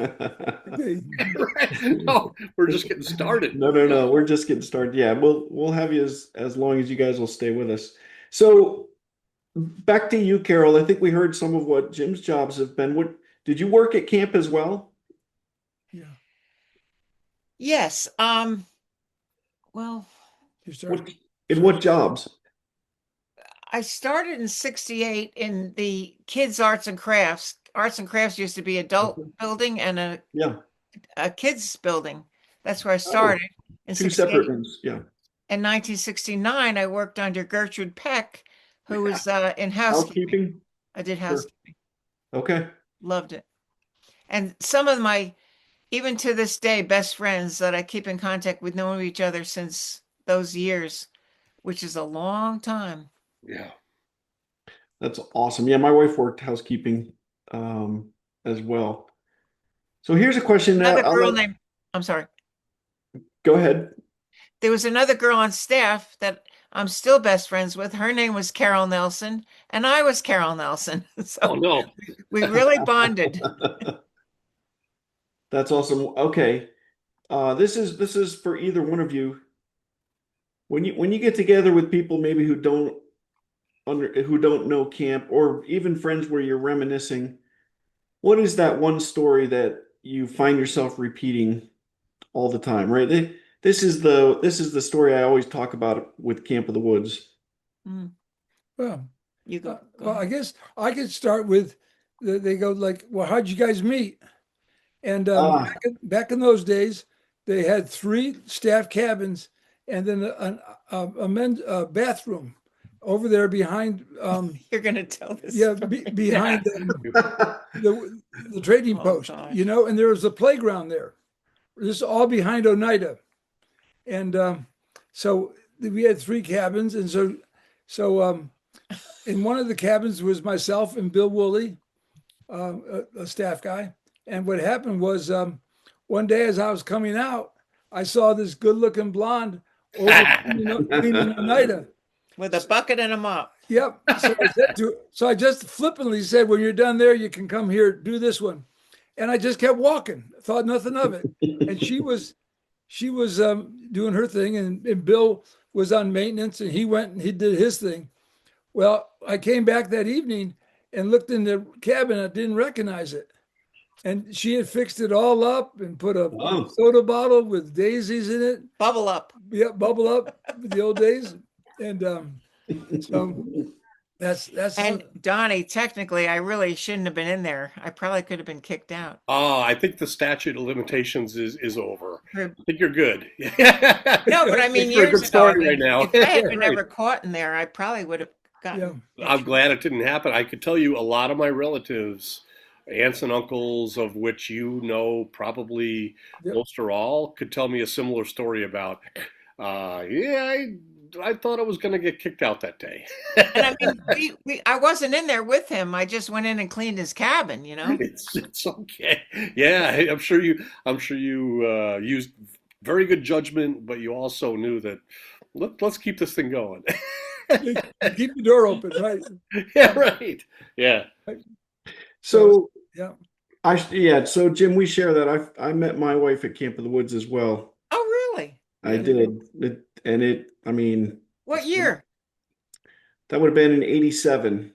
Okay. Right. No, we're just getting started. No, no, no. We're just getting started. Yeah, we'll have you as long as you guys will stay with us. So back to you, Carol. I think we heard some of what Jim's jobs have been. What did you work at camp as well? Yeah. Yes. Well, You What start. in what jobs? I started in 68 in the kids arts and crafts. Arts and crafts used to be adult Okay. building and Yeah. a kids building. That's where I Oh, started in two separate 68. rooms. Yeah. In 1969, I worked under Gertrude Peck, who was in housekeeping. Housekeeping? I did Sure. housekeeping. Okay. Loved it. And some of my, even to this day, best friends that I keep in contact with, knowing each other since those years, which is a long time. Yeah. That's awesome. Yeah, my wife worked housekeeping um, as well. So here's a question. Another I'll girl let, named, I'm sorry, go ahead. there was another girl on staff that I'm still best friends with. Her name was Carol Nelson, and I was Carol Nelson. Oh So no. we really bonded. That's awesome. Okay. This is for either one of you. When you get together with people maybe who don't know camp or even friends where you're reminiscing, what is that one story that you find yourself repeating all the time, right? This is the story I always talk about with Camp of the Woods. Mm, Well, you go. Go well, I ahead. guess I could start with they go like, well, how'd you guys meet? And Ah, back in those days, they had three staff cabins and then a men's bathroom over there behind, You're gonna tell this yeah, story. behind the trading Oh post, gosh. and there was a playground there. This is all behind Oneida. And so we had three cabins. And so in one of the cabins was myself and Bill Woolley, a staff guy. And what happened was one day as I was coming out, I saw this good looking blonde over cleaning Oneida. With a bucket and a mop. Yep. So I just flippantly said, when you're done there, you can come here, do this one. And I just kept walking, thought nothing of it. And she was doing her thing, and Bill was on maintenance, and he went and he did his thing. Well, I came back that evening and looked in the cabin. I didn't recognize it, and she had fixed it all up and put a Oh, soda bottle with daisies in it. Bubble up. Yeah, bubble up the old days, and so that's And Donnie, technically, I really shouldn't have been in there. I probably could have been kicked out. Oh, I think the statute of limitations is over. For- I think you're good. No, but I mean, Thanks for a years good ago, I story right mean, now. if I had been Right. ever caught in there, I probably would have yeah. gotten I'm in glad it didn't happen. I could tell you a lot of my relatives, aunts and uncles, of which you know probably Yep. most or all, could tell me a similar story about. Yeah, I thought I was going to get kicked out that day. And I mean, I wasn't in there with him. I just went in and cleaned his cabin, you know? It's okay. Yeah, I'm sure you used very good judgment, but you also knew that let's keep this thing going. Keep the door open, right? Yeah, right. Yeah. So so yeah. yeah. So Jim, we share that. I met my wife at Camp of the Woods as well. Oh, really? I Yeah. did. I mean, What year? that would have been in '87.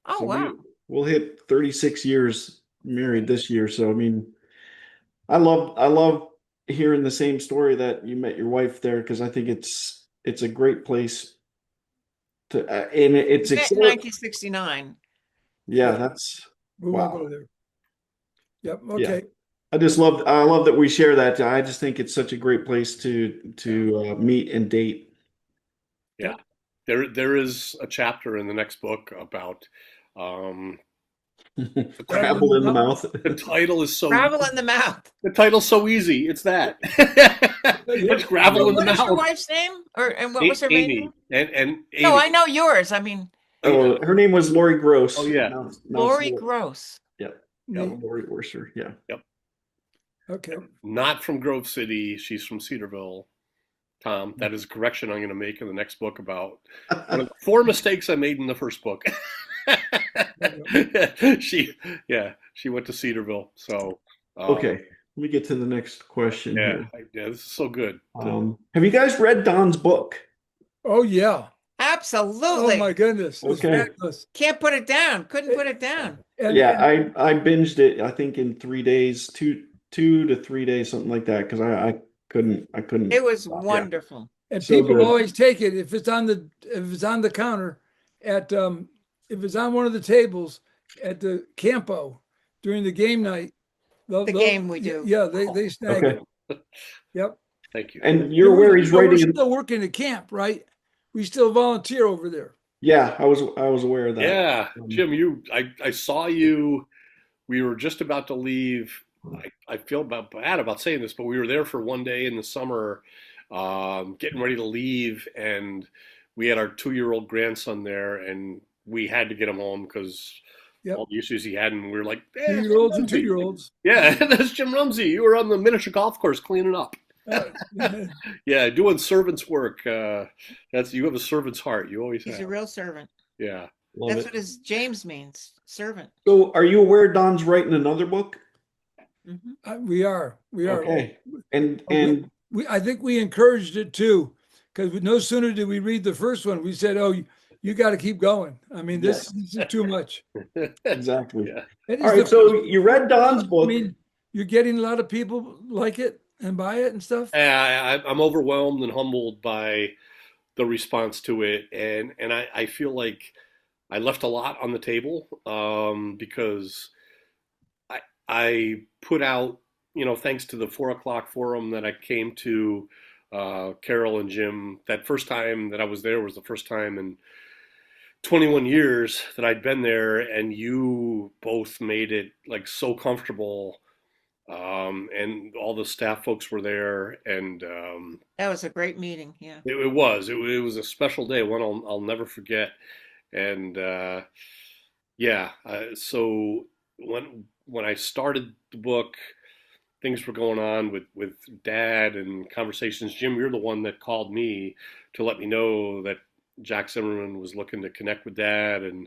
Oh, So wow. we'll hit 36 years married this year. So I mean, I love hearing the same story that you met your wife there because I think it's a great place to and it's We met in exciting. 1969. Yeah, Yeah. that's We won't go wow. there. Yep. Yeah. Okay. I love that we share that. I just think it's such a great place to meet and date. Yeah. There is a chapter in the next book about um the, Gravel Gravel in in the the mouth. mouth. the title is so Gravel in the mouth. the title's so easy. It's that. Yeah. It's gravel in the What is your mouth. wife's name? And what was her maiden name? Amy and No, Amy. I know yours. I mean, Oh, her name was Lori Oh Gross. yeah. Now it's Lori Lori. Gross. Yep. Yep. Neat. Lori Worcester. Yeah. Yep. Okay. Not from Grove City. She's from Cedarville. Tom, that is a correction I'm going to make in the next book about one of the four mistakes I made in the first book. she, yeah, she went to Cedarville. So Okay, let me get to the next question Yeah, here. yeah, this is so good. Have you guys read Don's book? Oh yeah. Oh Absolutely. my goodness. It was Okay. fabulous. Can't put it down. Couldn't put it down. And, Yeah, and I binged it, I think in 3 days, 2 to 3 days, something like that, because I couldn't It was stop. Yeah, wonderful. and so people good. always take it if it's on the counter at if it's on one of the tables at the campo during the game night. The game we do. Yeah, they snag Okay. it. Yep. Thank you. And you're aware he's We're writing. still working at camp, right? We still volunteer over there. Yeah, I was aware of that. Yeah, Jim, I saw you. We were just about to leave. I feel bad about saying this, but we were there for one day in the summer, getting ready to leave, and we had our 2-year-old grandson there, and we had to get him home because Yep. all the issues he had, and we were like, "Eh, 2-year-olds and Rumsey." 2-year-olds. Yeah, that's Jim Rumsey. You were on the miniature golf course cleaning up. Yeah, doing servant's work. That's you have a servant's heart. You always He's have. a real servant. Yeah. Love That's it. what his James means, servant. So, are you aware Don's writing another book? Mhm. We are. Okay, and I think we encouraged it too, because no sooner did we read the first one, we said, "Oh, you got to keep going." I mean, this is too much. exactly. Yeah. It is All right, the so first you read Don's I book. mean, you're getting a lot of people like it and buy it and stuff. I'm overwhelmed and humbled by the response to it, and I feel like I left a lot on the table because I put out, thanks to the 4 o'clock forum that I came to, Carol and Jim. That first time that I was there was the first time in 21 years that I'd been there, and you both made it like so comfortable. And all the staff folks were there, and That was a great meeting. Yeah. it was a special day, one I'll never forget. And yeah, so when I started the book, things were going on with Dad and conversations. Jim, you're the one that called me to let me know that Jack Zimmerman was looking to connect with Dad, and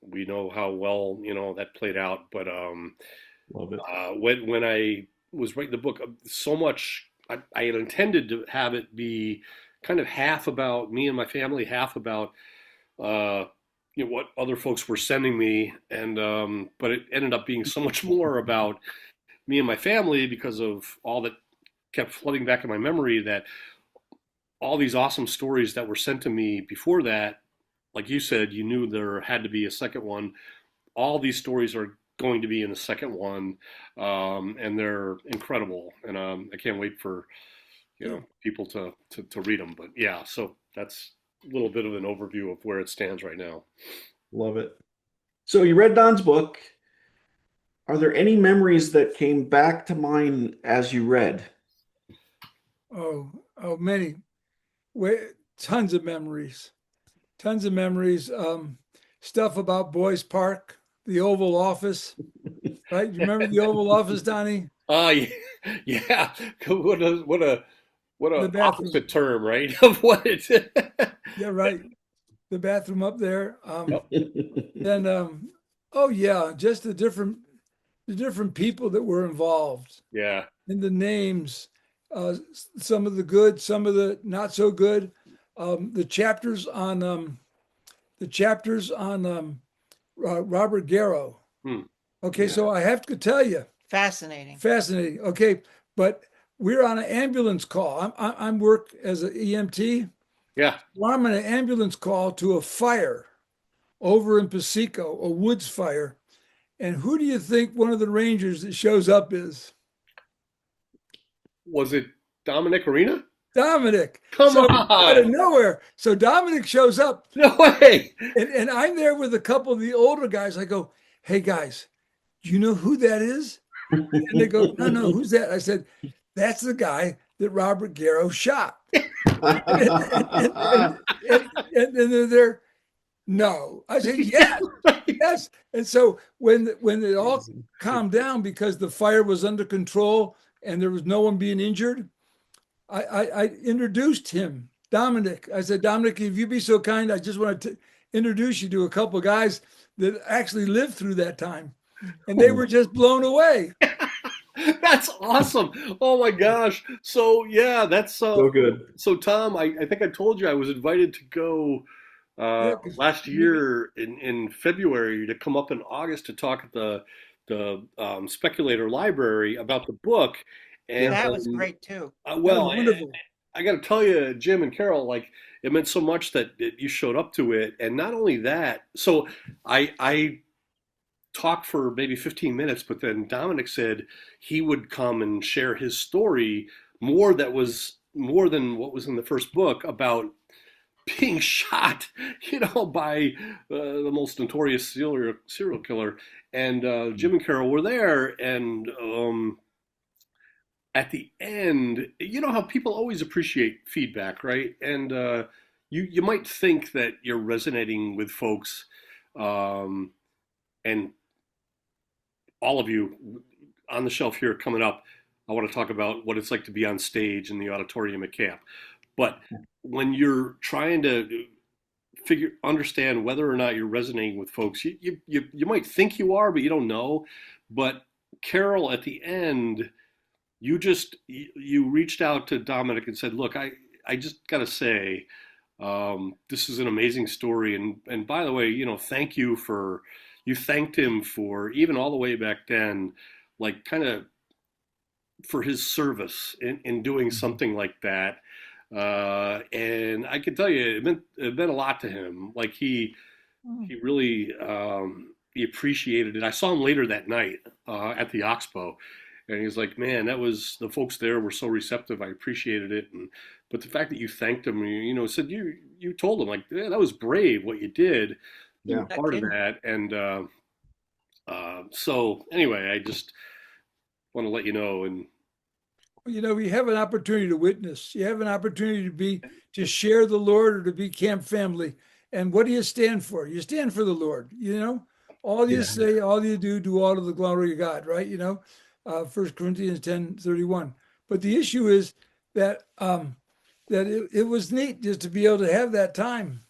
we know how well that played out. But Love it. when I was writing the book, so much I had intended to have it be kind of half about me and my family, half about what other folks were sending me, and but it ended up being so much more about me and my family because of all that kept flooding back in my memory, that all these awesome stories that were sent to me before that, like you said, you knew there had to be a second one. All these stories are going to be in the second one, and they're incredible, and I can't wait for people to read them. But yeah, so that's a little bit of an overview of where it stands right now. Love it. So you read Don's book. Are there any memories that came back to mind as you read? Oh, many. Tons of memories. Tons of memories. Stuff about Boys Park, the Oval Office. Right? You remember the Oval Office, Donnie? Yeah. What a The bathroom. opposite term, right? Of what it. Yeah, right. The bathroom up there. Yep. And oh yeah, just the different people that were involved. Yeah. And the names, some of the good, some of the not so good. The chapters on Robert Garrow. Okay, Yeah. so I have to tell you, Fascinating. Okay, but we're on an ambulance call. I'm work as an EMT. Yeah. Well, I'm on an ambulance call to a fire over in Pasico, a woods fire. And who do you think one of the Rangers that shows up is? Was it Dominic Arena? Dominic. Come on. Out of nowhere. So Dominic shows up. No way. And I'm there with a couple of the older guys. I go, "Hey guys, do you know who that is?" And they go, No, who's that? I said, "That's the guy that Robert Garrow shot." and they're there. No. I said, "Yes, yes." And so when it all calmed down because the fire was under control and there was no one being injured, I introduced him, Dominic. I said, "Dominic, if you be so kind, I just want to introduce you to a couple of guys that actually lived through that time." and they were just blown away. That's awesome. Oh my gosh. So yeah, that's So good. so Tom, I think I told you I was invited to go Yeah, 'cause last year in February to come up in August to talk at the Speculator Library about the book. And Yeah. That was great too. that well, was wonderful. I got to tell you, Jim and Carol, like it meant so much that you showed up to it, and not only that. So I talked for maybe 15 minutes, but then Dominic said he would come and share his story more that was more than what was in the first book about being shot, by the most notorious serial killer. And Jim and Carol were there, and at the end, you know how people always appreciate feedback, right? And you might think that you're resonating with folks, and all of you on the shelf here coming up, I want to talk about what it's like to be on stage in the auditorium at camp. But when you're trying to understand whether or not you're resonating with folks, you might think you are, but you don't know. But Carol, at the end, you reached out to Dominic and said, "Look, I just got to say, this is an amazing story, and by the way, thank you for." You thanked him for even all the way back then, like kind of for his service in doing something like that. And I can tell you, it meant a lot to him. Like he really he appreciated it. I saw him later that night at the Oxbow, and he was like, "Man, the folks there were so receptive. I appreciated it." But the fact that you thanked him, said you told him like, "Yeah, that was brave what you did." Yeah. Part of that. And so anyway, I just want to let you know. And We have an opportunity to witness. You have an opportunity to share the Lord or to be camp family. And what do you stand for? You stand for the Lord. All you say, all you do all to the glory of God, right? 1 Corinthians 10:31. But the issue is that it was neat just to be able to have that time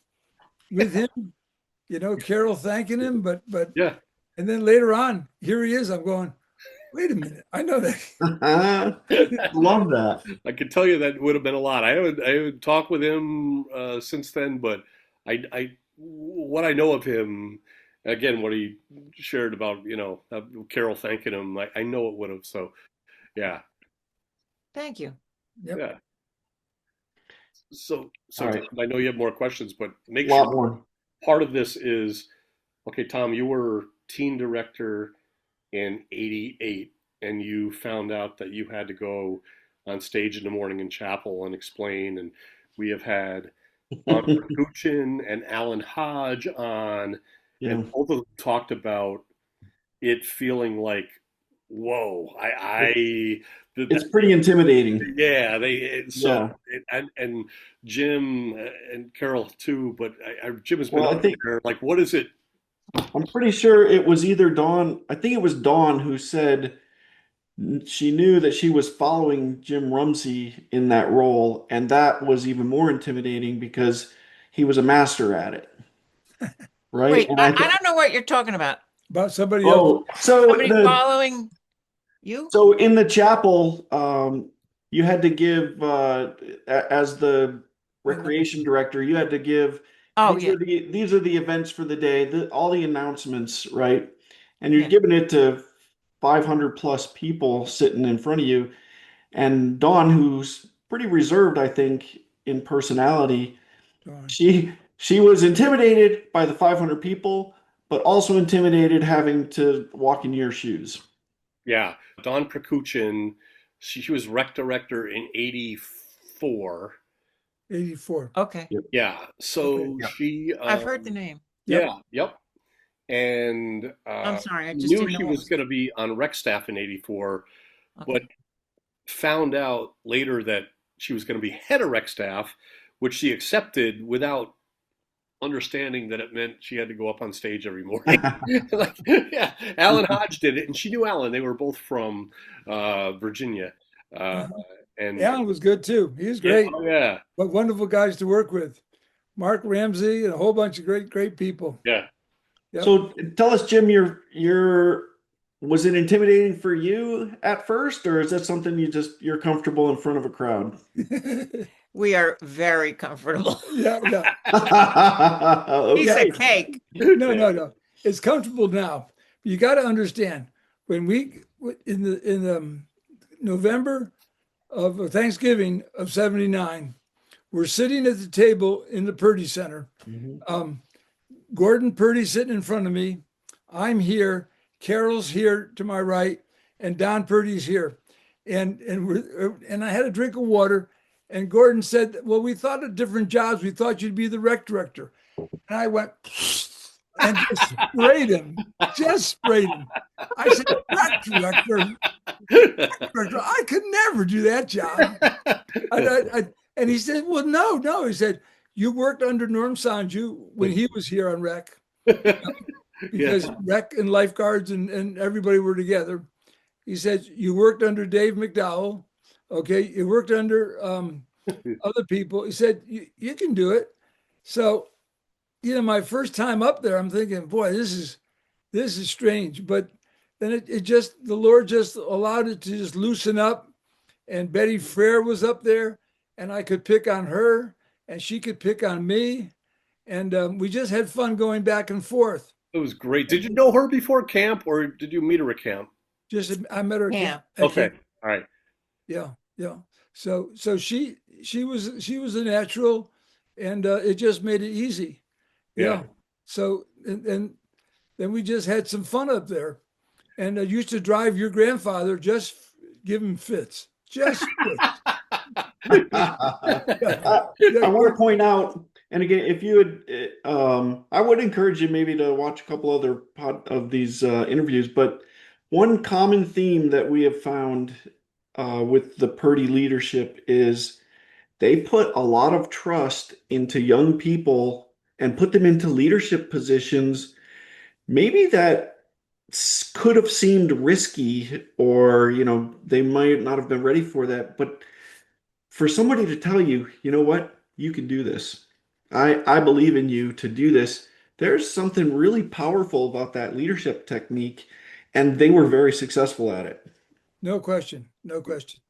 with him. Carol thanking him, but yeah, and then later on, here he is. I'm going, wait a minute, I know that. Love that. I can tell you that would have been a lot. I haven't talked with him since then, but what I know of him, again, what he shared about Carol thanking him, I know it would have. So yeah, Thank you. Yep. yeah. So All right. Tom, I know you have more questions, but make A lot sure more. part of this is, okay, Tom, you were teen director in '88, and you found out that you had to go on stage in the morning in chapel and explain. And we have had Don Perkuchin and Alan Hodge on, Yeah. and both of them talked about it feeling like, whoa, It's pretty intimidating. yeah, Yeah. and Jim and Carol too, but Jim has been Well, I up think there. Like, what is it? I'm pretty sure it was either Dawn. I think it was Dawn who said she knew that she was following Jim Rumsey in that role, and that was even more intimidating because he was a master at it, right? Wait, And I don't know what you're talking about. About somebody else. so Somebody following you? So in the chapel, you had to give, as the recreation director, you had to give. Oh, these yeah. are these are the events for the day, all the announcements, right? And you're Yeah. giving it to 500 plus people sitting in front of you. And Dawn, who's pretty reserved, I think, in personality, Dawn. she was intimidated by the 500 people, but also intimidated having to walk in your shoes. Yeah, Don Perkuchin, she was rec director in '84. 84. Okay. Yeah, so Okay. Yeah. she. I've heard the name. Yeah, yep. And I'm sorry, I just knew didn't she know. was going to be on rec staff in '84, but Okay. found out later that she was going to be head of rec staff, which she accepted without understanding that it meant she had to go up on stage every morning. Like, yeah, Alan Hodge did it, and she knew Alan. They were both from Virginia, and Alan was good too. He was great. oh, yeah, What wonderful guys to work with. Mark Ramsey and a whole bunch of great people. yeah. Yep. So tell us, Jim, your Was it intimidating for you at first, or is that something you're comfortable in front of a crowd? We are very comfortable. Yeah, yeah. Piece Okay. of cake. No, no, no. It's comfortable now. You got to understand when we in the November of Thanksgiving of '79, we're sitting at the table in the Purdy Center. Mhm. Gordon Purdy sitting in front of me. I'm here. Carol's here to my right, and Don Purdy's here. And I had a drink of water. And Gordon said, "Well, we thought of different jobs. We thought you'd be the rec director." And I went and just sprayed him. Just sprayed him. I said, "Rec director, I could never do that job." And he said, "Well, no, no." He said, "You worked under Norm Sanju when he was here on rec, because rec and lifeguards and everybody were together." He said, "You worked under Dave McDowell. Okay. You worked under other people." He said, you can do it." So, my first time up there, I'm thinking, boy, this is strange. But then the Lord just allowed it to just loosen up. And Betty Frere was up there, and I could pick on her, and she could pick on me. And we just had fun going back and forth. It was great. Did you know her before camp, or did you meet her at camp? I met her. Yeah. Okay. All right. Yeah, yeah. So she was a natural, and it just made it easy. Yeah. So and then we just had some fun up there, and I used to drive your grandfather, just give him fits, just fits. I want to point out, and again, if you would, I would encourage you maybe to watch a couple other of these interviews. But one common theme that we have found with the Purdy leadership is they put a lot of trust into young people and put them into leadership positions, maybe that could have seemed risky, or they might not have been ready for that. But for somebody to tell you, you know what, you can do this. I believe in you to do this. There's something really powerful about that leadership technique, and they were very successful at it. No question, no question.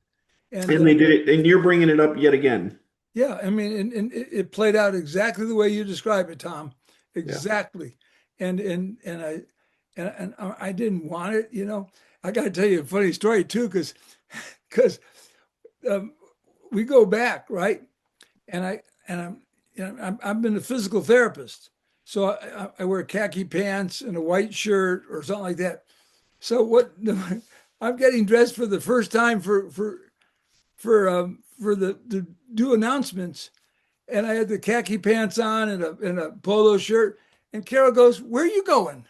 And they did it, and you're bringing it up yet again. Yeah, I mean, and it played out exactly the way you describe it, Tom. Exactly. Yeah. And I didn't want it, I got to tell you a funny story too, because we go back, right? And I've been a physical therapist, so I wear khaki pants and a white shirt or something like that. So I'm getting dressed for the first time for the do announcements, and I had the khaki pants on and a polo shirt. And Carol goes, "Where are you going?"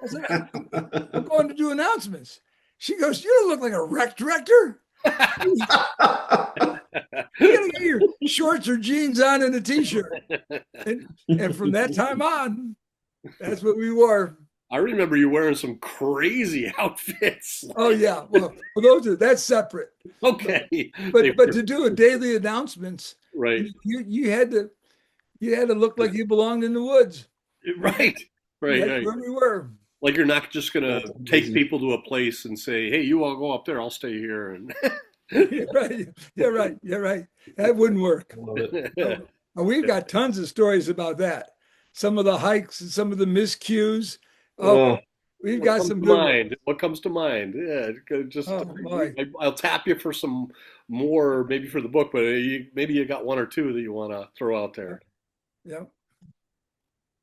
I said, I'm going to do announcements." She goes, "You don't look like a rec director. You gotta get your shorts or jeans on and a t-shirt." And from that time on, that's what we wore. I remember you wearing some crazy outfits. Oh yeah, well that's separate. Okay, but to do a daily announcements, right? You had to look like you belonged in the woods. Right. That's where we were. Like you're not just gonna take people to a place and say, "Hey, you all go up there, I'll stay here." And Yeah, right. That wouldn't work. And we've got tons of stories about that. Some of the hikes and some of the miscues. We've got some good ones. What comes to mind? Yeah, I'll tap you for some more, maybe for the book, but maybe you got one or two that you want to throw out there. Yeah.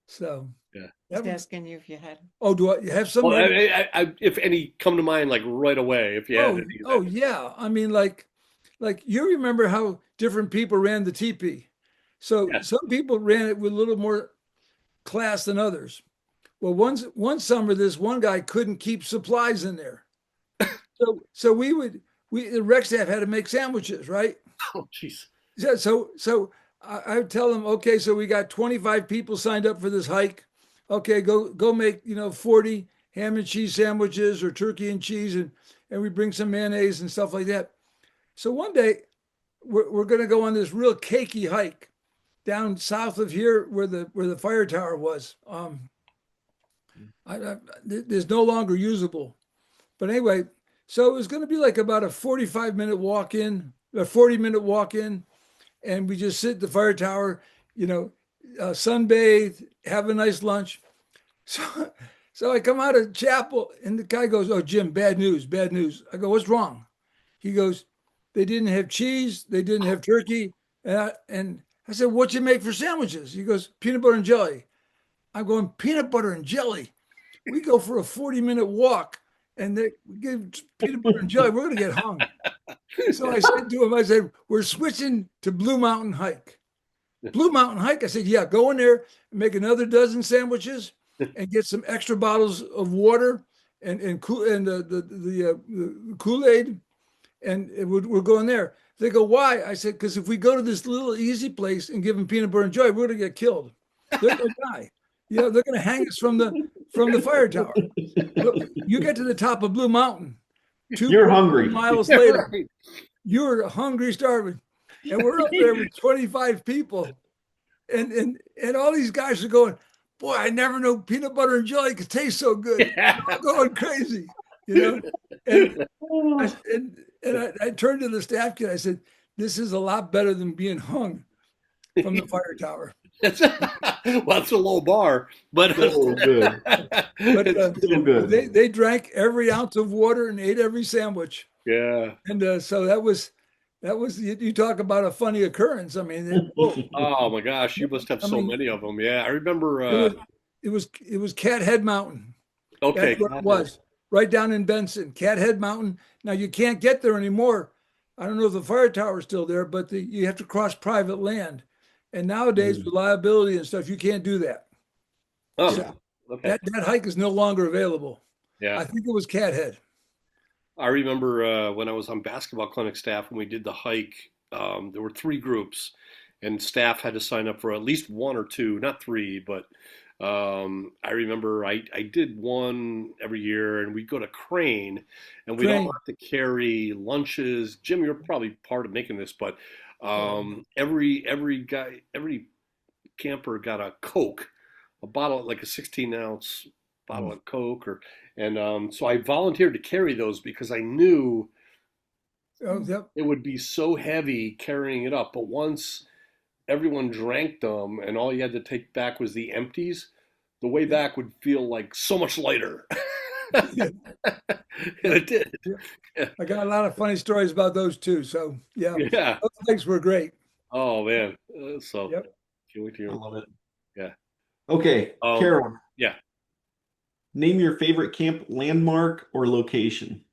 So yeah, Just asking you if you had. Oh, do I have some? Well, if any come to mind, like right away, if you had any. Oh yeah, I mean, like you remember how different people ran the teepee. So some people ran it with a little more class than others. Well, one summer, this one guy couldn't keep supplies in there, so the rec staff had to make sandwiches, right? Oh, jeez. So I would tell them, okay, so we got 25 people signed up for this hike. Okay, go make 40 ham and cheese sandwiches or turkey and cheese, and we bring some mayonnaise and stuff like that. So one day we're going to go on this real cakey hike down south of here where the fire tower was. There's no longer usable. But anyway, so it was going to be like about a 45-minute walk in, a 40-minute walk in, and we just sit at the fire tower, you know, sunbathe, have a nice lunch. So, so I come out of chapel, and the guy goes, "Oh, Jim, bad news, bad news." I go, "What's wrong?" He goes, "They didn't have cheese, they didn't have turkey." And I said, "What'd you make for sandwiches?" He goes, "Peanut butter and jelly." I'm going, "Peanut butter and jelly? We go for a 40-minute walk and they give peanut butter and jelly. We're going to get hung." So I said to him, I said, "We're switching to Blue Mountain Hike." Blue Mountain Hike. I said, "Yeah, go in there and make another dozen sandwiches and get some extra bottles of water and the Kool-Aid, and we're going there." They go, "Why?" I said, "Because if we go to this little easy place and give them peanut butter and jelly, we're going to get killed. They're going to die. You know, they're going to hang us from the fire tower. Look, you get to the top of Blue Mountain, You're hungry. miles Yeah, later, right. you're hungry, starving, and we're up there with 25 people, and all these guys are going, "Boy, I never knew peanut butter and jelly could taste so good." Yeah. They're all going crazy, you know. And I turned to the staff kid. I said, "This is a lot better than being hung from the fire tower." Well, it's a low bar, but So good. But So good. they drank every ounce of water and ate every sandwich. yeah. And so that was you talk about a funny occurrence. I mean, whoa. Oh my gosh, you must have I so mean, many of them. Yeah, I remember. it was it was Cat Head Mountain. Okay, That's where it was, right down in Benson, Cat Head Mountain. Now you can't get there anymore. I don't know if the fire tower is still there, but you have to cross private land. And nowadays, with liability and stuff, you can't do that. oh, So okay, that hike is no longer available. yeah. I think it was Cat Head. I remember when I was on basketball clinic staff when we did the hike. There were three groups, and staff had to sign up for at least one or two, not three, but I remember I did one every year, and we'd go to Crane, and we'd all Crane. have to carry lunches. Jim, you're probably part of making this, but Um, every camper got a Coke, a bottle like a 16-ounce bottle of Coke, and so I volunteered to carry those because I knew oh, yep. it would be so heavy carrying it up. But once everyone drank them and all you had to take back was the empties, the way Yeah. back would feel like so much lighter. Yeah. And it did. Yeah. Yeah. I got a lot of funny stories about those too. So yeah, Yeah. those hikes were great. Oh man. So Yep. can't wait to I hear. love it. Yeah. Okay, Carol, Yeah. name your favorite camp landmark or location.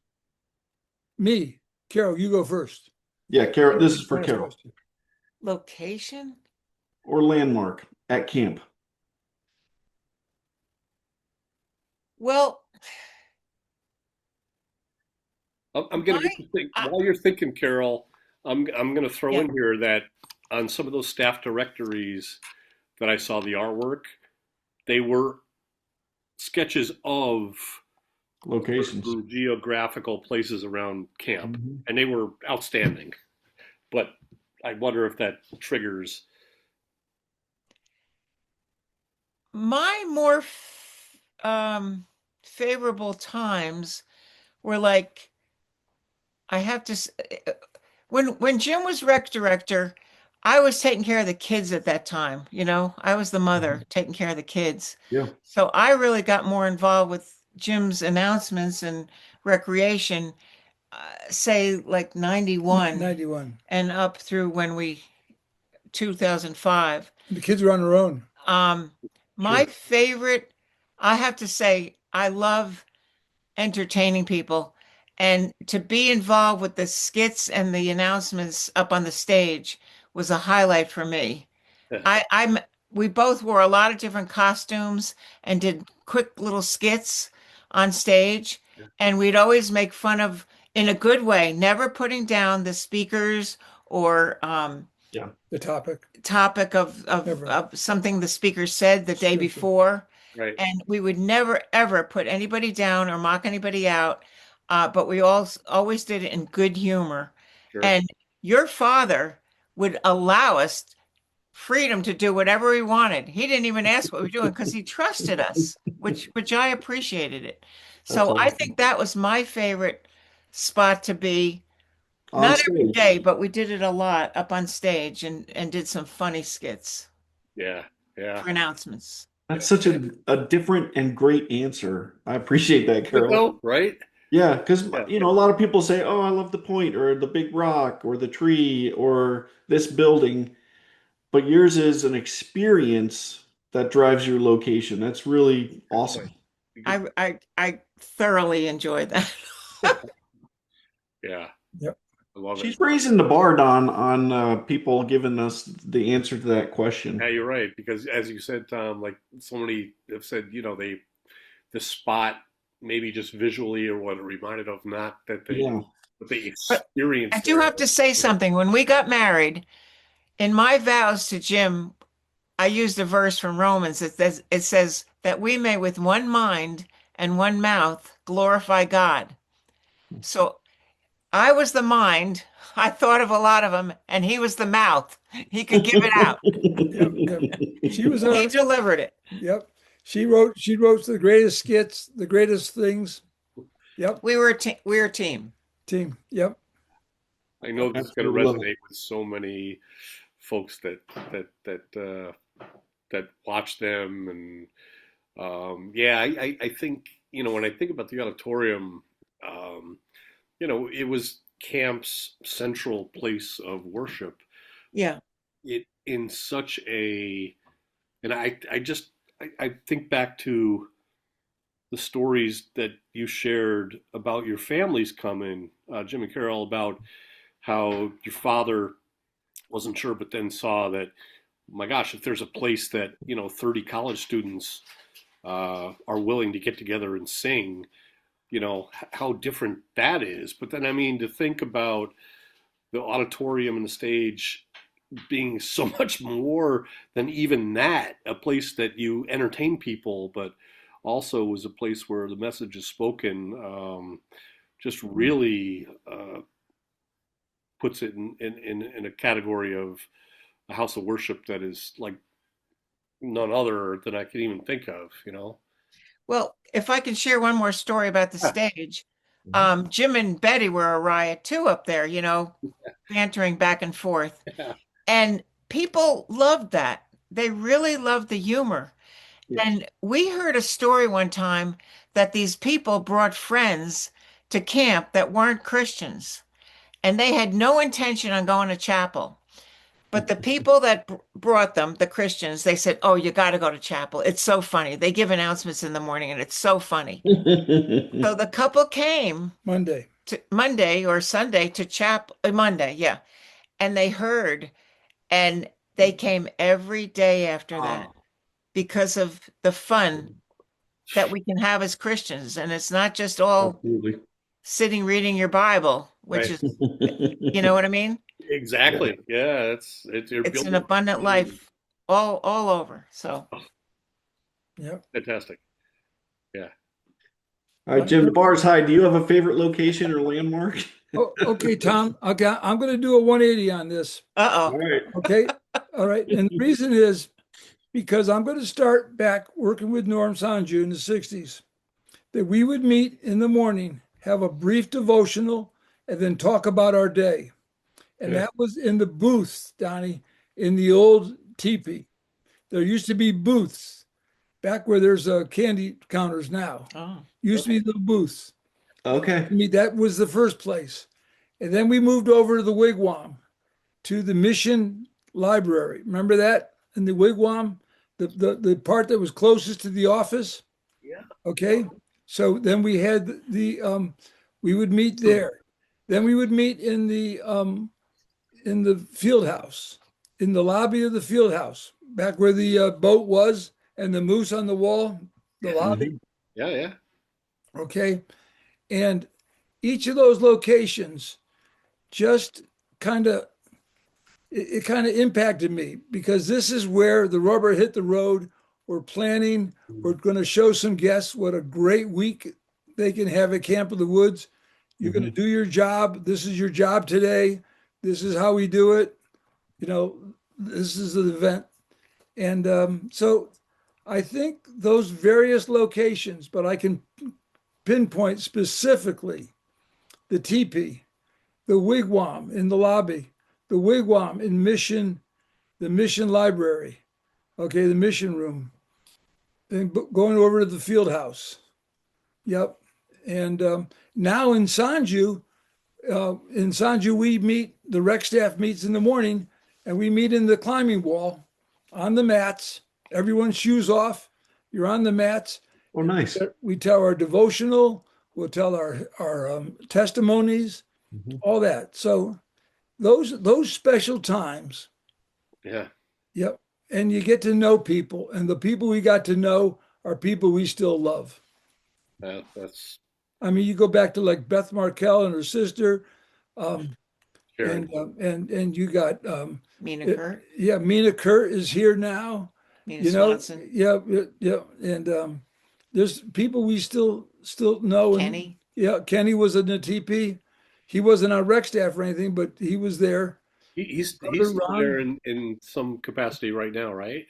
Me, Carol, you go first. Yeah, Carol, this is for Last Carol. question. Location? Or landmark at camp. Well, I'm gonna my, get you think I, while you're thinking, Carol. I'm gonna throw yeah, in here that on some of those staff directories that I saw the artwork, they were sketches of Locations. certain geographical places around camp, Mhm. and they were outstanding. But I wonder if that triggers. my more favorable times were like, I have to when Jim was rec director, I was taking care of the kids at that time, you know. I was the mother Mhm. taking care of the kids. Yeah. So I really got more involved with Jim's announcements and recreation, say like 91 91. and up through when we 2005. The kids are on their own. Um, my Sure. favorite, I have to say, I love entertaining people, and to be involved with the skits and the announcements up on the stage was a highlight for me. Yeah. I'm we both wore a lot of different costumes and did quick little skits on stage, and we'd always make fun of, in a good way, never putting down the speakers or Yeah. The topic. topic Never. of something the speaker said the day Sure, sure. before. Right. And we would never ever put anybody down or mock anybody out, but we all always did it in good humor. Sure. And your father would allow us freedom to do whatever we wanted. He didn't even ask what we were doing because he trusted us, which I appreciated it. That's So I awesome. think that was my favorite spot to be. On Not every stage. day, but we did it a lot up on stage and did some funny skits Yeah, yeah. for announcements. That's such a different and great answer. I appreciate that, But Carol. though, right? Yeah, because Yeah, a lot of people say, "Oh, I love the point or the big rock or the tree or this building," but yours is an experience that drives your location. That's really good point. awesome. Good. I thoroughly enjoyed that. Yeah, Yep. I love it. She's raising the bar, Don, on people giving us the answer to that Yeah, question. you're right. Because as you said, Tom, like so many have said, the spot maybe just visually or what it reminded of, not that Yeah. what they But I experienced do there. have to say something. When we got married, in my vows to Jim, I used a verse from Romans. It says that we may with one mind and one mouth glorify God. So I was the mind. I thought of a lot of them, and he was the mouth. He could give it out. Yep. Yep. She was He our, delivered it. yep. She wrote the greatest skits, the greatest things. Yep. We were a team. Team. Yep. I know this is going to Absolutely love it. resonate with so many folks that watch them, and yeah, I think when I think about the auditorium, um, it was camp's central place of worship. Yeah. It in such a, and I think back to the stories that you shared about your families coming, Jim and Carol, about how your father wasn't sure, but then saw that, my gosh, if there's a place that 30 college students are willing to get together and sing, how different that is. But then, I mean, to think about the auditorium and the stage being so much more than even that, a place that you entertain people, but also was a place where the message is spoken, just really puts it in a category of a house of worship that is like none other than I can even think of. Well, if I can share one more story about the Yeah. stage, Jim and Betty were a riot too up there, bantering back and forth. Yeah. And people loved that. They really loved the humor. Yeah. And we heard a story one time that these people brought friends to camp that weren't Christians, and they had no intention on going to chapel. But the people that brought them, the Christians, they said, "Oh, you got to go to chapel. It's so funny. They give announcements in the morning and it's so funny." So the couple came Monday. to Monday or Sunday to chapel, Monday, yeah. And they heard, and they came every day after that Oh, because of the fun that we can have as Christians. And it's not just all absolutely. sitting reading your Bible, which Right. is, you know what I mean? Yeah. Exactly. Yeah. You're It's an building abundant life all over. So Yep. fantastic. Yeah. All right, Jim, the bar's high. Do you have a favorite location or landmark? Oh, okay, Tom. Okay, I'm going to do a 180 on this. All uh-oh. right. Okay. All right. And the reason is because I'm going to start back working with Norm Sanju in the 60s, that we would meet in the morning, have a brief devotional, and then talk about our day. And Yeah. that was in the booths, Donnie, in the old teepee. There used to be booths back where there's candy counters now. Oh. Used to be little booths. Okay. I mean, that was the first place. And then we moved over to the wigwam, to the mission library. Remember that in the wigwam, the part that was closest to the office? Yeah. Okay. So then we had we would meet there. Then we would meet in the field house, in the lobby of the field house, back where the boat was and the moose on the wall, the lobby. Yeah. Yeah. Okay. And each of those locations just kind of it kind of impacted me because this is where the rubber hit the road. We're planning, we're going to show some guests what a great week they can have at Camp of the Woods. You're going to do your job. This is your job today. This is how we do it. this is the event. And so I think those various locations, but I can pinpoint specifically the teepee, the wigwam in the lobby, the wigwam in Mission, the Mission Library, okay, the Mission Room, and going over to the field house. Yep. And now in Sanju, we meet, the rec staff meets in the morning, and we meet in the climbing wall on the mats. Everyone's shoes off. You're on the mats. Oh, nice. We tell our devotional. We'll tell our testimonies, Mhm. all that. So those special times. Yeah. Yep. And you get to know people, and the people we got to know are people we still love. That's I mean, you go back to like Beth Markell and her sister, Sharon. and you got Mina it- Kurt, yeah, Mina Kurt is here now. Mina You know, Swanson, yeah, and there's people we still know. And, Kenny. yeah, Kenny was in the TP. He wasn't on rec staff or anything, but he was there. He's Brother still Ron. there in some capacity right now, right?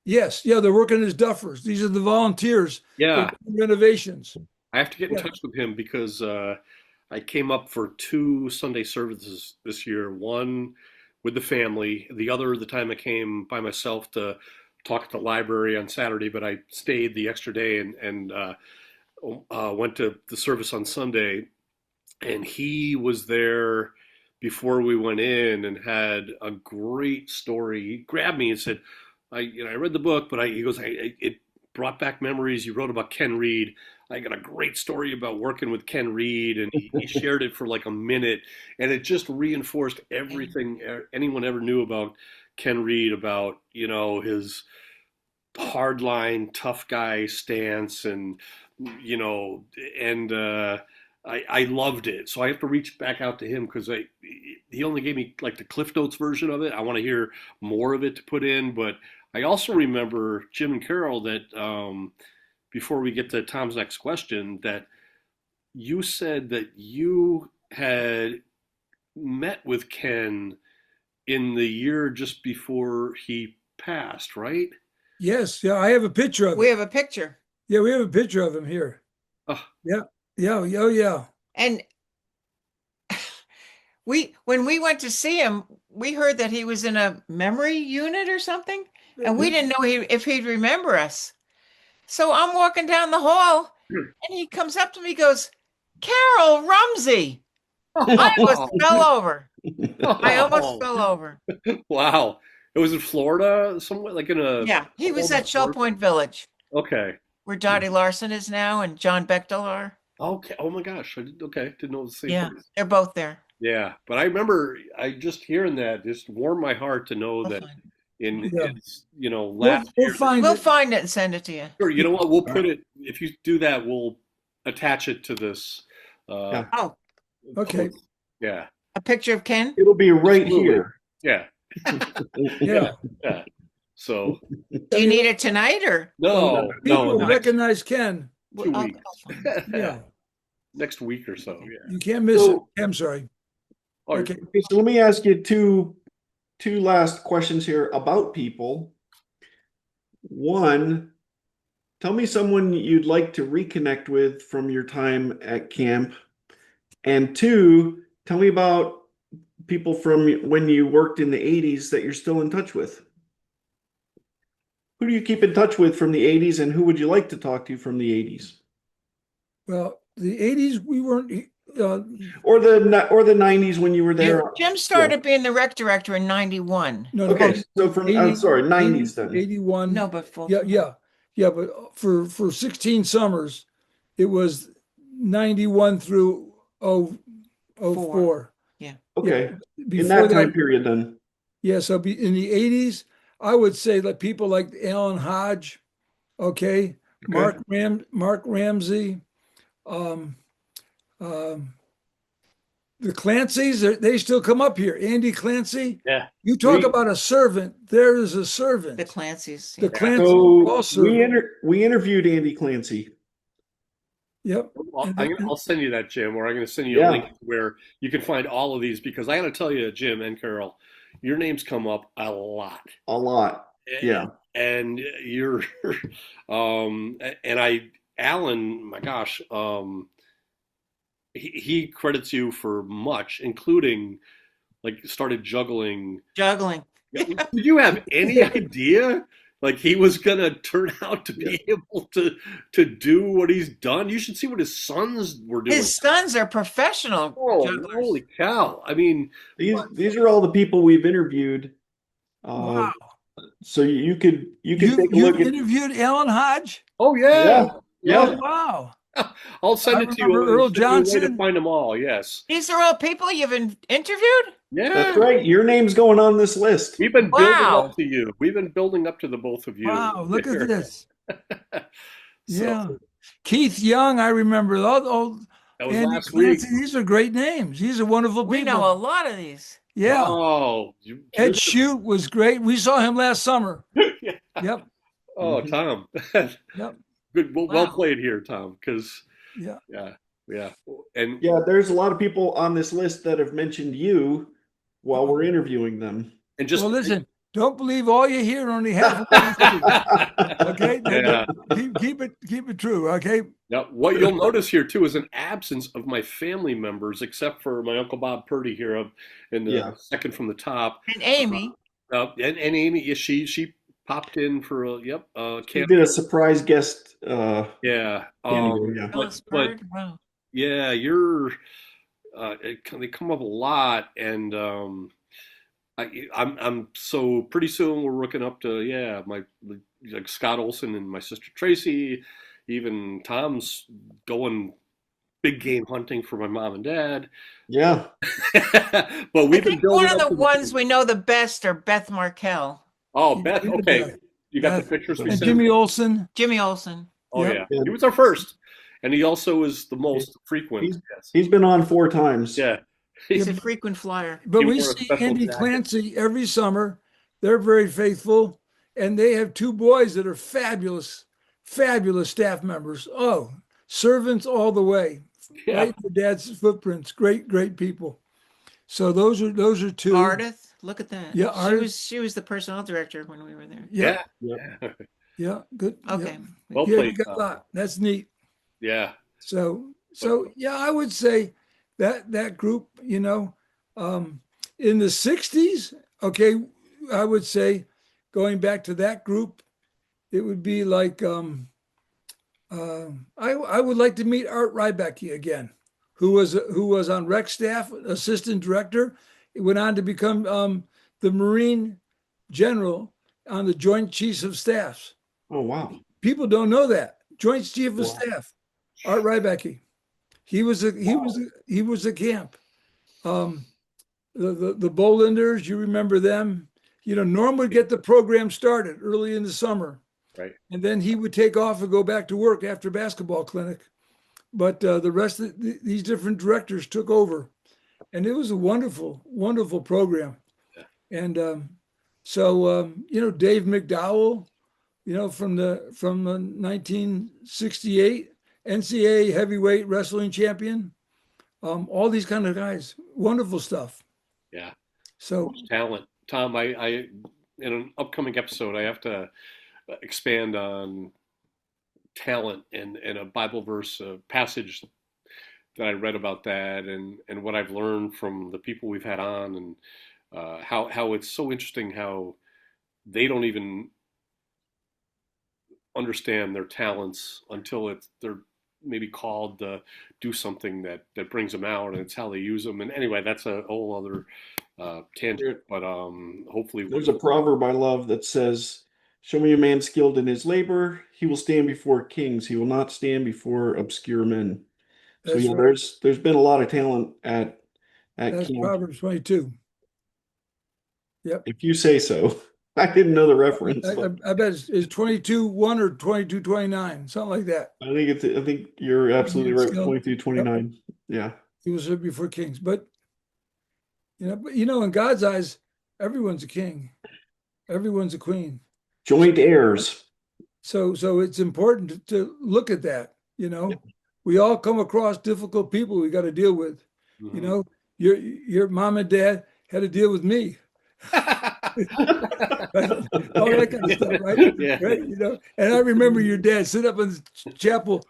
Yes, yeah, they're working as duffers. These are the volunteers. Yeah. for renovations. I have to get in Yeah. touch with him because I came up for 2 Sunday services this year. One with the family, the other the time I came by myself to talk at the library on Saturday, but I stayed the extra day and went to the service on Sunday. And he was there before we went in and had a great story. He grabbed me and said, I read the book, but he goes, it brought back memories. You wrote about Ken Reed. I got a great story about working with Ken Reed, and he shared it for like a minute, and it just reinforced everything anyone ever knew about Ken Reed, about his hardline tough guy stance, and you know, and I loved it. So I have to reach back out to him because he only gave me like the Cliff Notes version of it. I want to hear more of it to put in, but I also remember Jim and Carol that before we get to Tom's next question, that you said that you had met with Ken in the year just before he passed, right? Yes, yeah, I have a picture of We it. have a picture. Yeah, we have a picture of him here. Oh, Yeah, oh yeah. And when we went to see him, we heard that he was in a memory unit or something, and we didn't know if he'd remember us. So I'm walking down the hall, and he comes up to me, goes, "Carol Rumsey." I almost fell over. I almost fell over. Wow. It was in Florida, somewhere like in a. Yeah, he was at Shell Florida? Point Village, Okay. where Dottie Larson is now and John Bechtel are. Okay. Oh my gosh. Didn't know it was the same Yeah, place. they're both there. Yeah. But I remember I just hearing that just warmed my heart to know We'll that find it. in Yeah. his, last We'll year. find We'll it. find it and send it to you. Sure, you know what? We'll put it, if you do that, we'll attach it to this. Yeah. Oh, Okay. Yeah. a picture of Ken? It'll be right Absolutely. here. Yeah. Yeah. Yeah. So, Do you need it tonight or? no, People no, recognize Ken. 2 I'll- weeks. I'll find it. Yeah, Next week or so. Yeah. you can't miss So- it. I'm sorry. Oh, Okay. Okay, so let me ask you two last questions here about people. One, tell me someone you'd like to reconnect with from your time at camp. And two, tell me about people from when you worked in the 80s that you're still in touch with. Who do you keep in touch with from the 80s, and who would you like to talk to from the 80s? Well, the 80s, we weren't, Or the 90s when you were there? Jim started being the rec director in 91. no, Okay, so from, I'm sorry, 90s then. 81. No, but full. Yeah, but for 16 summers, it was 91 through 04. Okay, in Before that time that, period then. yeah, so in the 80s, I would say that people like Alan Hodge, okay, Mark Ramsey, the Clancy's, they still come up here. Andy Clancy, yeah. you talk about a servant. There is a servant. The Clancy's. The yeah. Clancy, So all servant. we interviewed Andy Clancy. Yep. I'll send you that, Jim, or I'm going to send you a Yeah. link where you can find all of these, because I got to tell you, Jim and Carol, your names come up a lot. A lot. Yeah. And you're, Alan, my gosh, he credits you for much, including like started juggling. Juggling. Did you have any idea like he was gonna turn out to be able to do what he's done? You should see what his sons were doing. His sons are professional Oh, jugglers. holy cow! I mean, These are all the people we've interviewed. Wow. So you could take a You look at. interviewed Alan Hodge? oh yeah, Yeah. Oh, wow. I'll send I it to you. remember Earl Send you a way Johnson. to find them all. Yes. These are all people you've interviewed? Yeah. That's right. Your name's going on this list. We've been building Wow. up to you. We've been building up to the both of you. Wow, look at this. So, Yeah. Keith Young, I remember. that was Andy last week. Clancy, these are great names. These are wonderful We people. know a lot of these. Yeah. Oh, Ed Shute was great. We saw him last summer. yeah. Yep. Oh, Mhm. Tom. Yep. Good. Well Wow. played here, Tom. Because Yeah. yeah. And Yeah, there's a lot of people on this list that have mentioned you while we're interviewing them. and just Well, listen, don't believe all you hear, only half of what you see. Okay? Yeah. Keep it true, okay? Now, what you'll notice here too is an absence of my family members, except for my Uncle Bob Purdy here in the Yeah. second from the top. And Amy. And Amy, yeah, she popped in for a He camp. did a surprise guest. Yeah. Cameo, yeah. Phyllis but Bird. Wow. yeah, you're. They come up a lot, and I'm so pretty soon we're looking up to my like Scott Olson and my sister Tracy, even Tom's going big game hunting for my mom and dad. Yeah. But we've I been think building one of up the to ones we know the best are Beth Markell, Oh, Beth. He's the Okay, best. you got Beth. the pictures we And sent. Jimmy Olsen. Jimmy Olsen. Oh Yep. yeah, he was our first, and he also is the most frequent. He's- Yes. He's been on 4 times. Yeah. He's a frequent flyer. But He we wore a see special Andy jacket. Clancy every summer. They're very faithful. And they have 2 boys that are fabulous, fabulous staff members. Oh, servants all the way. Yeah. Right in their dad's footprints. Great, great people. So those are 2. Ardith, look at that. Yeah, Ardith. She was the personnel director when we were there. Yeah, Yeah. yeah, good. Okay. Yeah. Well Yeah, you played, got Tom. a lot. That's neat. Yeah. So yeah, I would say that group, in the 60s, okay, I would say going back to that group, it would be like I would like to meet Art Rybecki again, who was on rec staff, assistant director. He went on to become the Marine general on the Joint Chiefs of Staffs. Oh, wow. People don't know that. Joint Chief of Wow. Staff, Art Rybecki. He was a camp. The Bolinders, you remember them? Norm would get the program started early in the summer. Right. And then he would take off and go back to work after basketball clinic. But the rest of these different directors took over. And it was a wonderful, wonderful program. Yeah. And so Dave McDowell, from the 1968 NCAA heavyweight wrestling champion, all these kind of guys, wonderful stuff. Yeah. So Much talent, Tom. I in an upcoming episode, I have to expand on talent and a Bible verse, a passage that I read about that, and what I've learned from the people we've had on, and how it's so interesting how they don't even understand their talents until they're maybe called to do something that brings them out, and it's how they use them. And anyway, that's a whole other tangent. But hopefully, There's a proverb I love that says, "Show me a man skilled in his labor, he will stand before kings. He will not stand before obscure men." So That's yeah, right. there's been a lot of talent at that's camp. Proverbs 22. Yep. If you say so. I didn't know the reference. I but bet it's 22:1 or 22:29, something like that. I think you're absolutely right. Skilled. 23-29. Yeah. He was there before kings. But in God's eyes, everyone's a king. Everyone's a queen. Joint heirs. So it's important to look at that. We all come across difficult people we got to deal with. Mhm. Your mom and dad had to deal with me. All that kind of stuff, right? Yeah. Right? You know, and I remember your dad sit up in the chapel,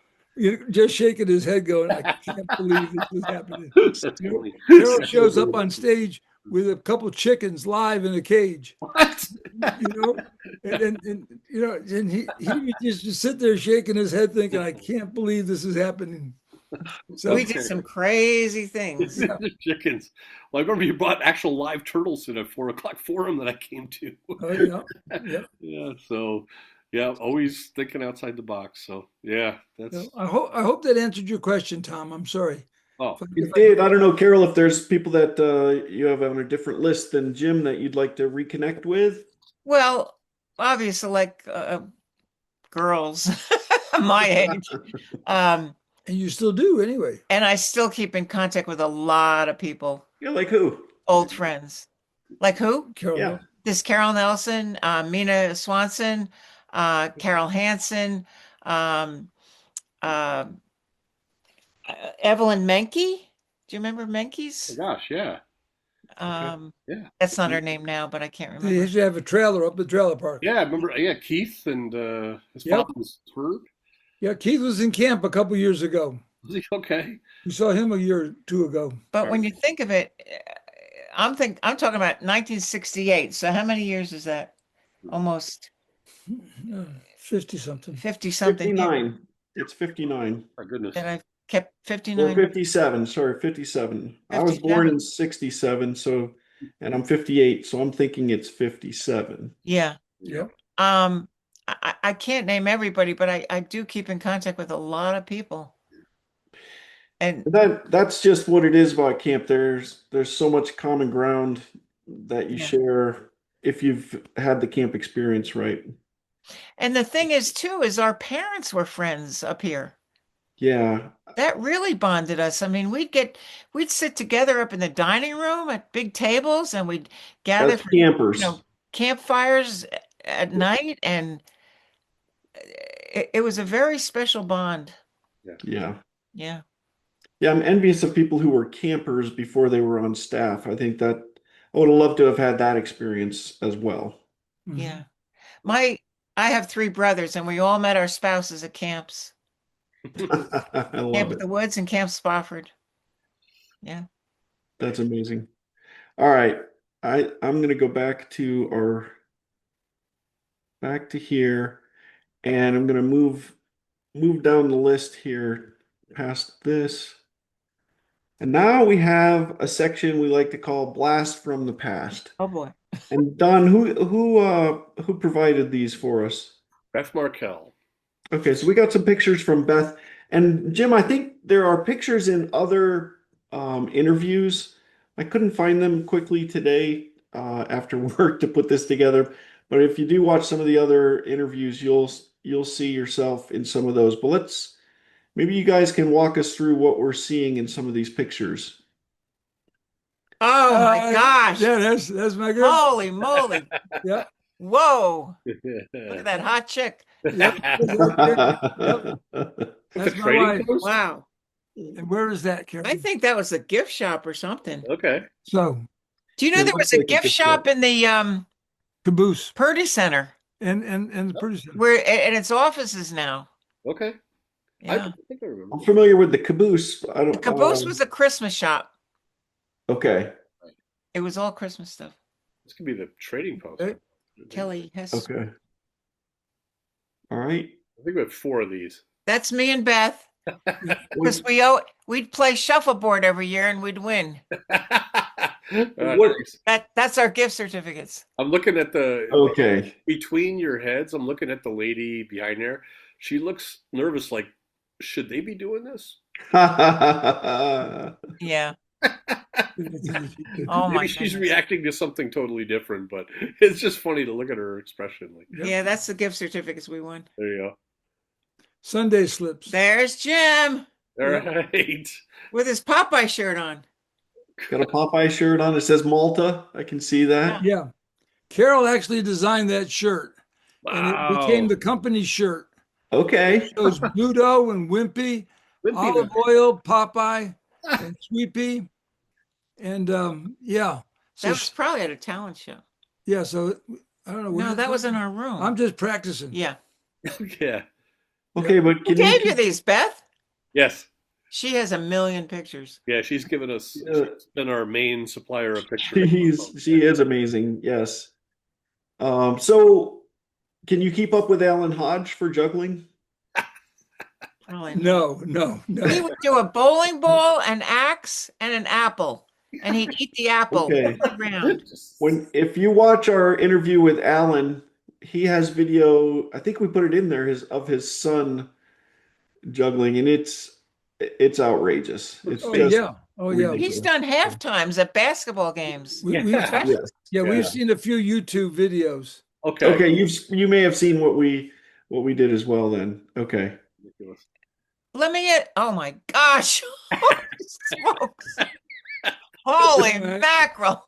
just shaking his head, going, "I can't believe this is happening." That's You know, funny. Carol shows up on stage with a couple chickens live in a cage. What? You know, and you know, and he would just sit there shaking his head, thinking, "I can't believe this is happening." So We did some crazy things. yeah, The chickens. Well, I remember you brought actual live turtles to the 4 o'clock forum that I came to. oh yeah, yeah. Yeah, so yeah, always thinking outside the box. So yeah, that's So I hope that answered your question, Tom. I'm sorry. oh It did. I don't know, Carol, if there's people that you have on a different list than Jim that you'd like to reconnect with. Well, obviously, like girls my age. Um, And you still do anyway. and I still keep in contact with a lot of people, Yeah, like who? old friends. Like who? Carol. Yeah. This Carol Nelson, Mina Swanson, Carol Hansen, um, uh, Evelyn Menke. Do you remember oh Menke's? gosh, yeah. Yeah. That's not her name now, but I can't They remember. used to have a trailer up the trailer park. Yeah, I remember yeah, Keith and his Yep. father was Herb. Yeah, Keith was in camp a couple years ago. Was he okay? We saw him a year or two ago. But when you think of it, I'm talking about 1968. So how many years is that? Almost 50 something. 50 something 59. It's 59. My goodness. that I've kept Or 59. 57. Sorry, 57. I was born 57. in 67, so and I'm 58, so I'm thinking it's 57. Yeah. Yeah. I can't name everybody, but I do keep in contact with a lot of people. And That's just what it is about camp. There's so much common ground that you Yeah. share if you've had the camp experience, right? the thing is too, is our parents were friends up here. Yeah. That really bonded us. I mean, we'd sit together up in the dining room at big tables and we'd gather As for, campers. campfires at night, and it was a very special bond. Yeah. Yeah. Yeah, I'm envious of people who were campers before they were on staff. I think that I would have loved to have had that experience as well. Mhm. Yeah. I have 3 brothers and we all met our spouses at camps. I Camp love at it. the Woods and Camp Spofford. Yeah. That's amazing. All right. I'm gonna go back to here, and I'm gonna move down the list here past this. And now we have a section we like to call Blast from the Past. Oh boy. And Don, who provided these for us? Beth Markel. Okay, so we got some pictures from Beth. And Jim, I think there are pictures in other interviews. I couldn't find them quickly today after work to put this together. But if you do watch some of the other interviews, you'll see yourself in some of those. But maybe you guys can walk us through what we're seeing in some of these pictures. Oh my gosh. Yeah, that's my girl. Holy moly. Yeah. Whoa. Look at that hot chick. Yep. The That's my trading wife. post? Wow. And where is that, Carol? I think that was a gift shop or something. Okay. So, Do you know It there looks was a like a gift gift shop shop. in the caboose Purdy Center and the Purdy Center. where and its offices now? Okay. Yeah. I think I remember. I'm familiar with the caboose. I don't. The caboose was a Christmas shop. Okay. It was all Christmas stuff. This could be the trading post. Okay. Kelly has. Okay. All right. I think we have 4 of these. That's me and Beth. Because we'd play shuffleboard every year and we'd win. What- Nice. That's our gift certificates. I'm looking at the Okay. between your heads. I'm looking at the lady behind there. She looks nervous. Like, should they be doing this? Yeah. Oh, Oh my Maybe she's goodness. reacting to something totally different, but it's just funny to look at her expression. Like, Yep. Yeah, that's the gift certificates we won. there you go. Sunday slips. There's Jim All Yeah. right. with his Popeye shirt on. Got a Popeye shirt on. It says Malta. I can see that. Yeah. Carol actually designed that shirt, and it became Wow. the company shirt. Okay. It shows Bluto and Wimpy, Wimpy, Olive Oil, Popeye, and Sweet Pea. And yeah, So That was probably at a talent show. yeah, so I don't know. No, that was in our room. I'm just practicing. Yeah. Yeah. Okay, but Who can gave you you these, Beth? Yes. She has a million pictures. Yeah, she's given us. Yeah. She's been our main supplier of pictures. she is amazing. Yes. So can you keep up with Alan Hodge for juggling? Probably not. No. He would do a bowling ball, an axe, and an apple, and he'd eat the apple Okay. round. If you watch our interview with Alan, he has video, I think we put it in there, of his son juggling, and it's outrageous. It's Oh just yeah. Oh yeah. ridiculous. He's done half times at basketball games. We've Yes. we've seen a few YouTube videos. Okay. Okay, you may have seen what we did as well then. Okay. Ridiculous. Let me get, oh my gosh. Smokes. Holy mackerel.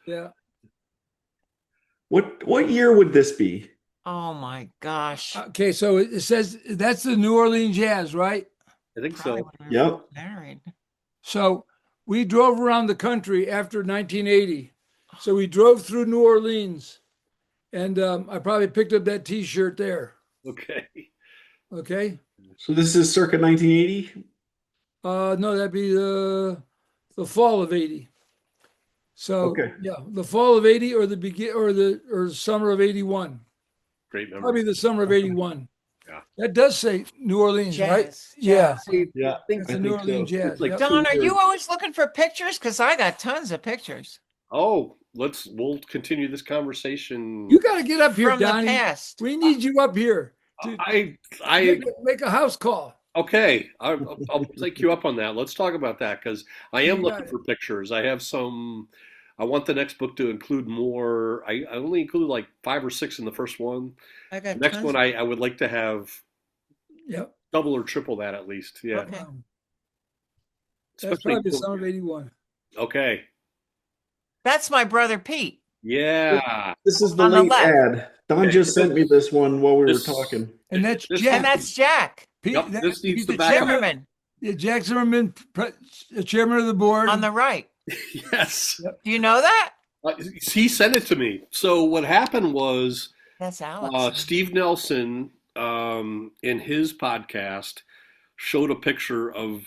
Yeah. What year would this be? Oh my gosh. Okay, so it says that's the New Orleans Jazz, right? I think Probably so. when we were Yep. married. So we drove around the country after 1980. So we drove through New Orleans, and I probably picked up that T-shirt there. Okay. Okay. So this is circa 1980? No, that'd be the fall of '80. So Okay. yeah, the fall of '80 or the summer of '81. Great memory. Probably the summer of '81. Yeah. That does say New Orleans, right? Jazz. Yeah. Jazz. Yeah. I think It's the I New think Orleans so. Jazz. It's like Yep. Don, are you always looking for pictures? Because I got tons of pictures Oh, we'll continue this conversation. You got to get up here, from the Donnie. past. We need you up here. To I make a house call. okay. I'll take you up on that. Let's talk about that because I am You got looking it. for pictures. I have some. I want the next book to include more. I only included like 5 or 6 in the first one. I got The next tons one, of- I would like to have Yep. double or triple that at least. Yeah. Okay. That's Especially probably the summer of '81. okay. That's my brother Pete. Yeah. This is the On the late left. ad. Don Okay. just sent me this one while we were This- talking. And that's This- Jack. And that's Jack Pete- Yep, that- this needs he's the the backup. chairman, Zimmerman Jack Zimmerman, chairman of the board. on the right. Yes. Do you know that? He sent it to me. So what happened was That's Alex. Steve Nelson, in his podcast, showed a picture of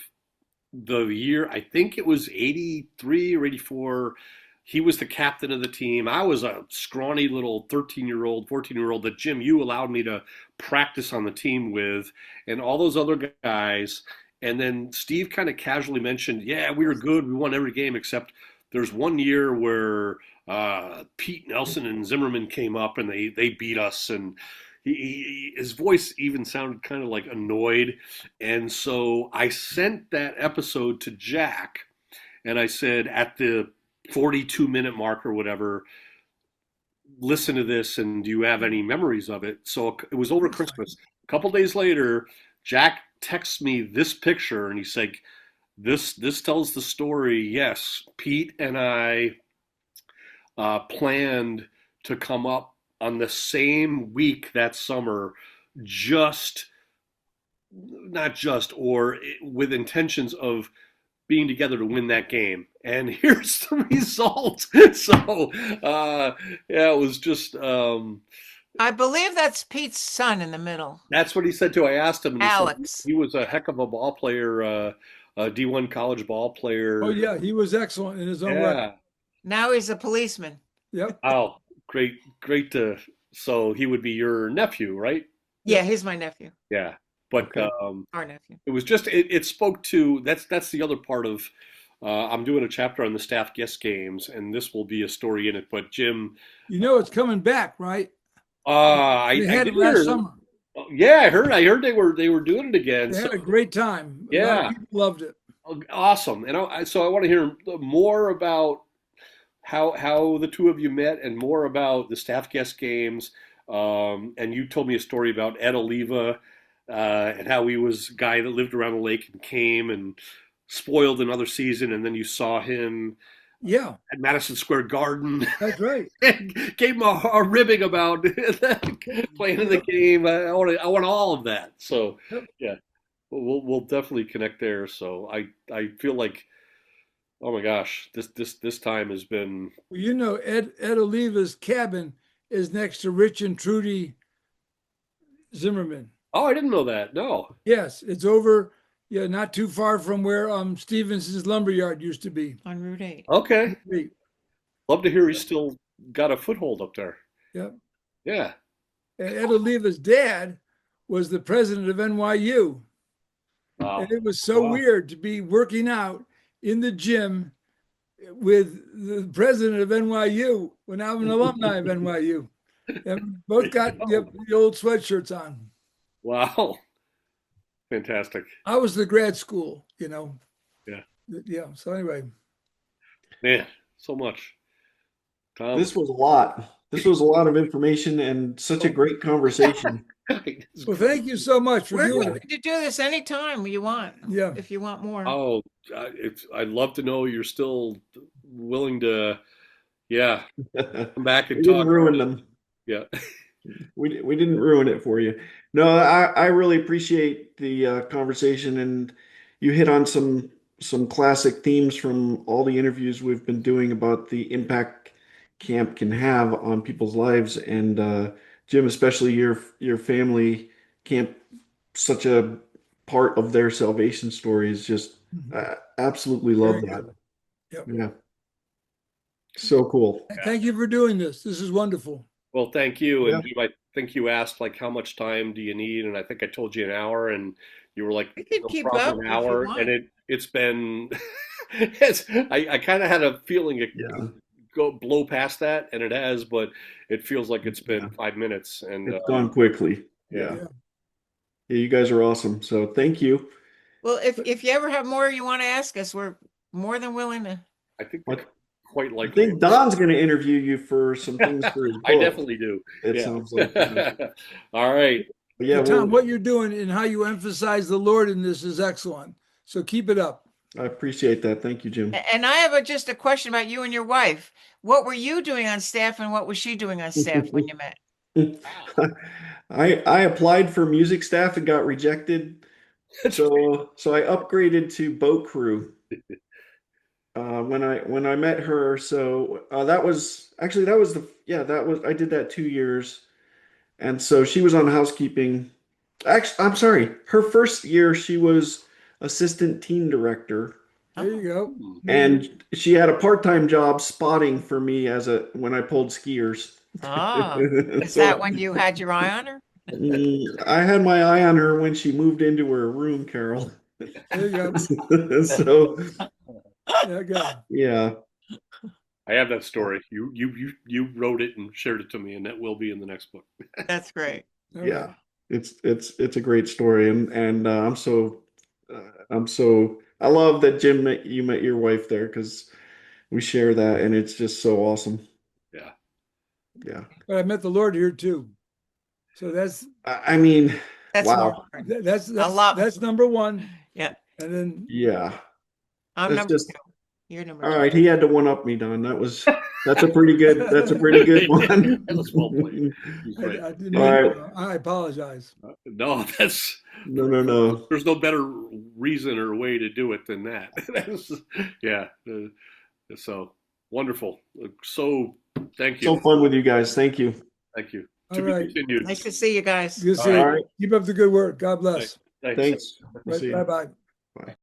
the year. I think it was '83 or '84. He was the captain of the team. I was a scrawny little 13-year-old, 14-year-old that Jim, you allowed me to practice on the team with, and all those other guys. And then Steve kind of casually mentioned, yeah, we were good. We won every game except there's one year where Pete Nelson and Zimmerman came up and they beat us. And his voice even sounded kind of like annoyed. And so I sent that episode to Jack, and I said at the 42-minute mark or whatever, listen to this, and do you have any memories of it? So it was over Christmas. A couple days later, Jack texts me this picture, and he's like, this tells the story. Yes, Pete and I planned to come up on the same week that summer, with intentions of being together to win that game. And here's the result. So, yeah, it was just, I believe that's Pete's son in the middle. that's what he said too. I asked him. And he said Alex. he was a heck of a ball player, a D1 college ball player. Oh yeah, he was excellent in his own way. Yeah. Now he's a policeman. Yep. Oh, great so he would be your nephew, right? Yeah, he's my nephew. Yeah. But, Okay. Our nephew. it was just it spoke to that's the other part of I'm doing a chapter on the staff guest games, and this will be a story in it. But Jim, You know it's coming back, right? I They had did it last hear- summer. Yeah, I heard they were doing it again. They So, had a great time. A lot Yeah. of people loved it. awesome, and so I want to hear more about how the two of you met, and more about the staff guest games. And you told me a story about Ed Oliva, and how he was a guy that lived around the lake and came and spoiled another season, and then you saw him Yeah, at Madison Square Garden. that's right. Gave him a ribbing about playing in the game. I want all of that. So Yep. yeah, we'll definitely connect there. So I feel like Oh my gosh, this time has been. Well, you know, Ed Oliva's cabin is next to Rich and Trudy Zimmerman. Oh, I didn't know that. No. Yes, it's over, yeah, not too far from where Stevenson's lumberyard used to be. On Route 8. Okay. Love to hear he's still got a foothold up there. Yep. Yeah. And Ed Oliva's dad was the president of NYU. Wow. And it was so weird to be working out in the gym with the president of NYU when I'm an alumni of NYU. And both got the old sweatshirts on. Wow. Fantastic. I was the grad school, you know. Yeah. Yeah. So anyway. Man, so much. Tom. This was a lot. This was a lot of information and such a great conversation. Well, thank you so much for We're doing willing it. to do this anytime you want. Yeah. If you want more. Oh, I'd love to know you're still willing to, come back and We talk. didn't ruin them. Yeah. We didn't ruin it for you. No, I really appreciate the conversation, and you hit on some classic themes from all the interviews we've been doing about the impact camp can have on people's lives. And Jim, especially your family camp, such a part of their salvation story is just absolutely love Very that. good. Yep. Yeah. So cool. Thank you for doing this. This is wonderful. Well, thank you. Yeah. And Jim, I think you asked like how much time do you need, and I think I told you an hour, and you were like, We can no keep problem, up an if you hour, want. and it's been. I kind of had a feeling it go blow past that, and it has, but it feels like it's been 5 minutes, and It's gone quickly. yeah. Yeah, you guys are awesome. So thank you. Well, if you ever have more you want to ask us, we're more than willing to. I think What? quite I likely. think Don's going to interview you for some things for his book. I definitely do. It Yeah. sounds like. All right. But yeah, Tom, what you're doing and how you emphasize the Lord in this is excellent. So keep it up. I appreciate that. Thank you, Jim. And I have just a question about you and your wife. What were you doing on staff, and what was she doing on staff when you met? I applied for music staff and got rejected. So I upgraded to boat crew when I met her. So that was I did that 2 years, and so she was on housekeeping. Actually, I'm sorry, her first year she was assistant team director, There you go. and she had a part-time job spotting for me when I pulled skiers. Ah, is So, that when you had your eye on her? I had my eye on her when she moved into her room, Carol. There you go. So Yeah, good. yeah, I have that story. You wrote it and shared it to me, and that will be in the next book. That's great. All yeah, right. it's a great story, and I'm so I love that Jim you met your wife there, because we share that, and it's just so awesome. Yeah. Yeah, But I met the Lord here too. So that's I mean, That's wow. more important. that's lot. that's number one. Yeah, And then Yeah, I'm that's number just 2. You're number all 2. right. He had to one up me, Don. That's a pretty good one. That was well played. He's right. I didn't All mean, right. I apologize. No, No. there's no better reason or way to do it than that. So wonderful. So thank you. So fun with you guys. Thank you. Thank you. All To be right. continued. Nice to see you guys. Good to see All you. right. Keep up the good work. God bless. Thanks. Thanks. We'll see you. Bye bye. Bye.